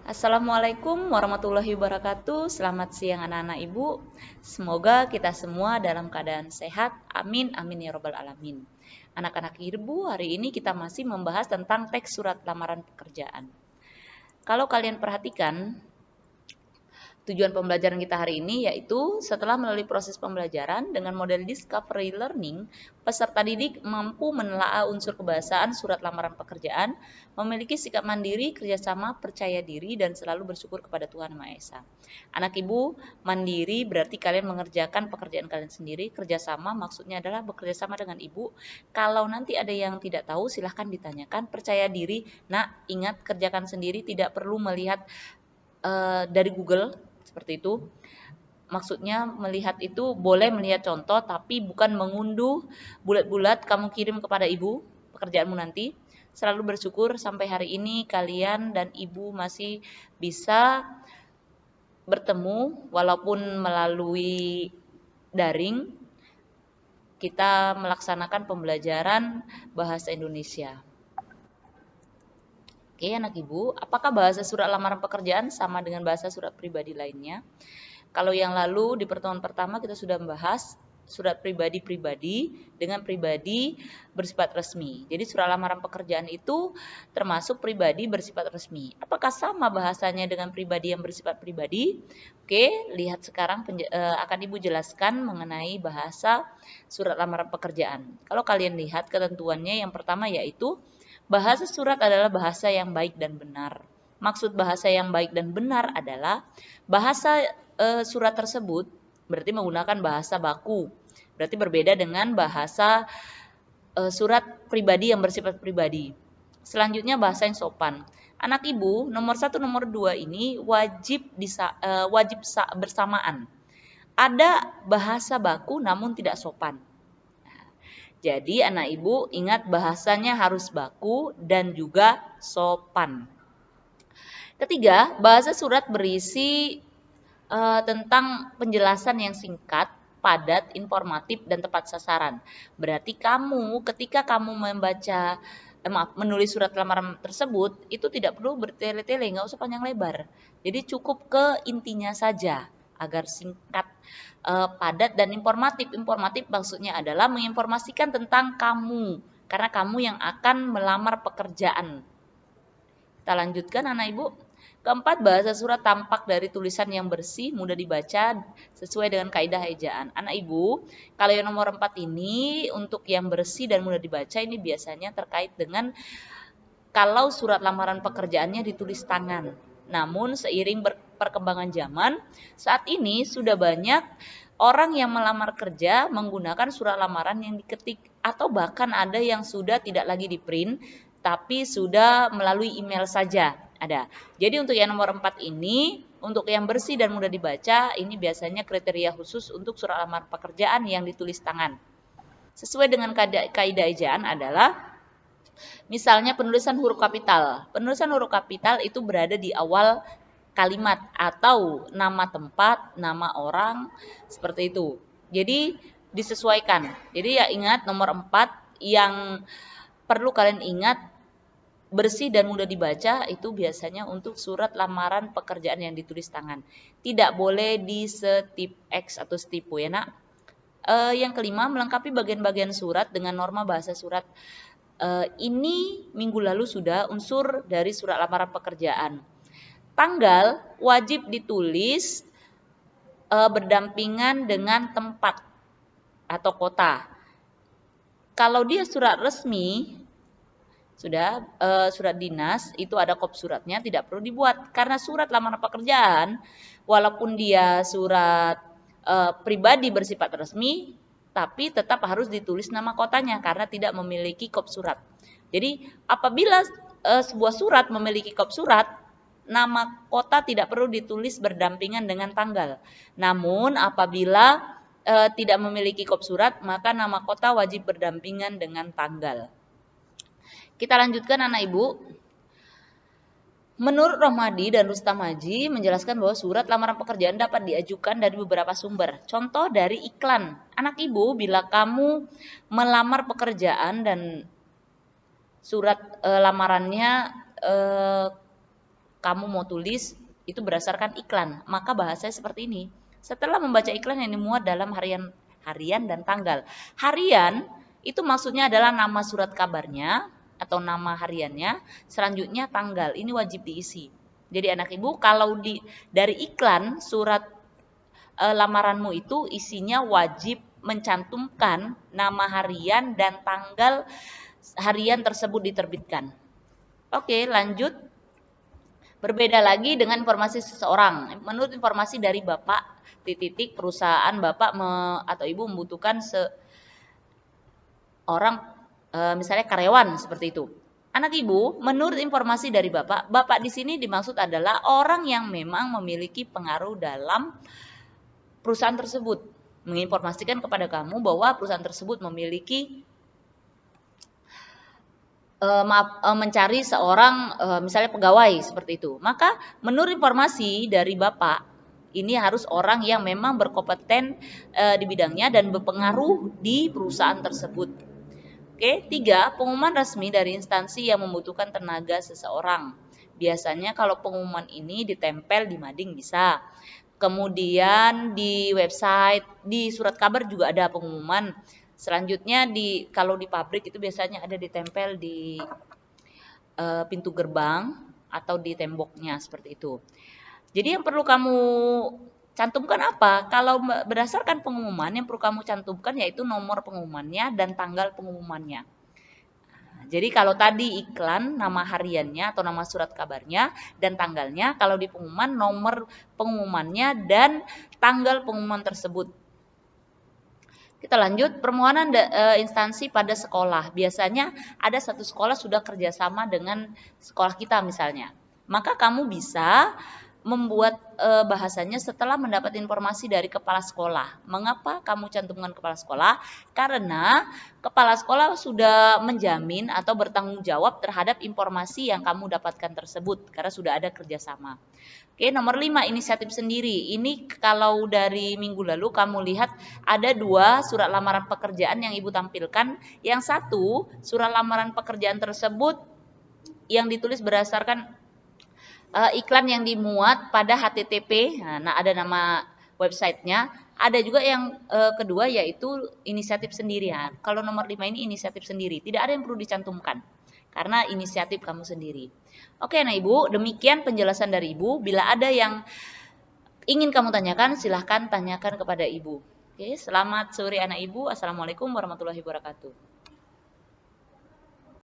Assalamualaikum warahmatullahi wabarakatuh. Selamat siang anak-anak ibu. Semoga kita semua dalam keadaan sehat. Amin, amin ya robbal alamin. Anak-anak ibu, hari ini kita masih membahas tentang teks surat lamaran pekerjaan. Kalau kalian perhatikan, tujuan pembelajaran kita hari ini yaitu setelah melalui proses pembelajaran dengan model discovery learning, peserta didik mampu menelaah unsur kebahasaan surat lamaran pekerjaan, memiliki sikap mandiri, kerjasama, percaya diri, dan selalu bersyukur kepada Tuhan Maha Esa. Anak ibu, mandiri berarti kalian mengerjakan pekerjaan kalian sendiri, kerjasama maksudnya adalah bekerja sama dengan ibu. Kalau nanti ada yang tidak tahu silahkan ditanyakan, percaya diri, ingat kerjakan sendiri, tidak perlu melihat dari Google. Seperti itu. Maksudnya melihat itu boleh melihat contoh tapi bukan mengunduh bulat-bulat kamu kirim kepada ibu pekerjaanmu nanti. Selalu bersyukur sampai hari ini kalian dan ibu masih bisa bertemu walaupun melalui daring. Kita melaksanakan pembelajaran bahasa Indonesia. Oke, anak ibu, apakah bahasa surat lamaran pekerjaan sama dengan bahasa surat pribadi lainnya? Kalau yang lalu di pertemuan pertama kita sudah membahas surat pribadi-pribadi dengan pribadi bersifat resmi. Jadi surat lamaran pekerjaan itu termasuk pribadi bersifat resmi. Apakah sama bahasanya dengan pribadi yang bersifat pribadi? Oke, lihat sekarang akan Ibu jelaskan mengenai bahasa surat lamaran pekerjaan. Kalau kalian lihat ketentuannya yang pertama yaitu bahasa surat adalah bahasa yang baik dan benar. Maksud bahasa yang baik dan benar adalah bahasa surat tersebut berarti menggunakan bahasa baku. Berarti berbeda dengan bahasa surat pribadi yang bersifat pribadi. Selanjutnya bahasa yang sopan. Anak ibu, nomor 1, nomor 2 ini wajib bersamaan. Ada bahasa baku namun tidak sopan. Jadi anak ibu ingat bahasanya harus baku dan juga sopan. Ketiga, bahasa surat berisi tentang penjelasan yang singkat, padat, informatif, dan tepat sasaran. Berarti ketika kamu menulis surat lamaran tersebut, itu tidak perlu bertele-tele, nggak usah panjang lebar. Jadi cukup ke intinya saja agar singkat, padat dan informatif. Informatif maksudnya adalah menginformasikan tentang kamu, karena kamu yang akan melamar pekerjaan. Kita lanjutkan anak ibu. Keempat, bahasa surat tampak dari tulisan yang bersih, mudah dibaca, sesuai dengan kaidah ejaan. Anak ibu, kalau yang nomor 4 ini, untuk yang bersih dan mudah dibaca, ini biasanya terkait dengan kalau surat lamaran pekerjaannya ditulis tangan. Namun seiring perkembangan zaman, saat ini sudah banyak orang yang melamar kerja menggunakan surat lamaran yang diketik, atau bahkan ada yang sudah tidak lagi di print, tapi sudah melalui email saja. Ada. Jadi untuk yang nomor 4 ini, untuk yang bersih dan mudah dibaca, ini biasanya kriteria khusus untuk surat lamaran pekerjaan yang ditulis tangan. Sesuai dengan kaidah ejaan adalah misalnya penulisan huruf kapital. Penulisan huruf kapital itu berada di awal kalimat atau nama tempat, nama orang, seperti itu. Jadi disesuaikan. Jadi ya ingat nomor 4 yang perlu kalian ingat, bersih dan mudah dibaca itu biasanya untuk surat lamaran pekerjaan yang ditulis tangan. Tidak boleh di setip X atau setipu ya nak. Yang kelima, melengkapi bagian-bagian surat dengan norma bahasa surat. Ini minggu lalu sudah unsur dari surat lamaran pekerjaan. Tanggal wajib ditulis berdampingan dengan tempat atau kota. Kalau dia surat resmi, surat dinas itu ada kop suratnya, tidak perlu dibuat karena surat lamaran pekerjaan walaupun dia surat pribadi bersifat resmi tapi tetap harus ditulis nama kotanya karena tidak memiliki kop surat. Jadi apabila sebuah surat memiliki kop surat, nama kota tidak perlu ditulis berdampingan dengan tanggal. Namun apabila tidak memiliki kop surat, maka nama kota wajib berdampingan dengan tanggal. Kita lanjutkan anak ibu. Menurut Rohmadi dan Rustam Haji menjelaskan bahwa surat lamaran pekerjaan dapat diajukan dari beberapa sumber. Contoh dari iklan. Anak ibu, bila kamu melamar pekerjaan dan surat lamarannya kamu mau tulis itu berdasarkan iklan, maka bahasanya seperti ini. Setelah membaca iklan yang dimuat dalam harian dan tanggal. Harian itu maksudnya adalah nama surat kabarnya atau nama hariannya, selanjutnya tanggal. Ini wajib diisi. Jadi anak ibu kalau dari iklan surat lamaranmu itu isinya wajib mencantumkan nama harian dan tanggal harian tersebut diterbitkan. Oke, lanjut. Berbeda lagi dengan informasi seseorang. Menurut informasi dari Bapak, perusahaan Bapak atau Ibu membutuhkan seorang misalnya karyawan seperti itu. Anak Ibu, menurut informasi dari Bapak, Bapak di sini dimaksud adalah orang yang memang memiliki pengaruh dalam perusahaan tersebut. Menginformasikan kepada kamu bahwa perusahaan tersebut memiliki mencari seorang misalnya pegawai seperti itu. Maka menurut informasi dari Bapak, ini harus orang yang memang berkompeten di bidangnya dan berpengaruh di perusahaan tersebut. Oke, 3, pengumuman resmi dari instansi yang membutuhkan tenaga seseorang. Biasanya kalau pengumuman ini ditempel di mading bisa. Kemudian di website, di surat kabar juga ada pengumuman. Selanjutnya kalau di pabrik itu biasanya ada ditempel di pintu gerbang atau di temboknya seperti itu. Jadi yang perlu kamu cantumkan apa? Kalau berdasarkan pengumuman yang perlu kamu cantumkan yaitu nomor pengumumannya dan tanggal pengumumannya. Jadi kalau tadi iklan nama hariannya atau nama surat kabarnya dan tanggalnya, kalau di pengumuman nomor pengumumannya dan tanggal pengumuman tersebut. Kita lanjut, permohonan instansi pada sekolah. Biasanya ada satu sekolah sudah kerjasama dengan sekolah kita misalnya. Maka kamu bisa membuat bahasanya setelah mendapat informasi dari kepala sekolah. Mengapa kamu cantumkan kepala sekolah? Karena kepala sekolah sudah menjamin atau bertanggung jawab terhadap informasi yang kamu dapatkan tersebut karena sudah ada kerjasama. Oke, nomor 5, inisiatif sendiri. Ini kalau dari minggu lalu kamu lihat ada 2 surat lamaran pekerjaan yang Ibu tampilkan. Yang satu, surat lamaran pekerjaan tersebut yang ditulis berdasarkan iklan yang dimuat pada HTTP, nah ada nama websitenya. Ada juga yang kedua yaitu inisiatif sendirian. Kalau nomor 5 ini inisiatif sendiri, tidak ada yang perlu dicantumkan karena inisiatif kamu sendiri. Oke, nah Ibu, demikian penjelasan dari Ibu. Bila ada yang ingin kamu tanyakan, silahkan tanyakan kepada Ibu. Oke, selamat sore anak Ibu. Assalamualaikum warahmatullahi wabarakatuh.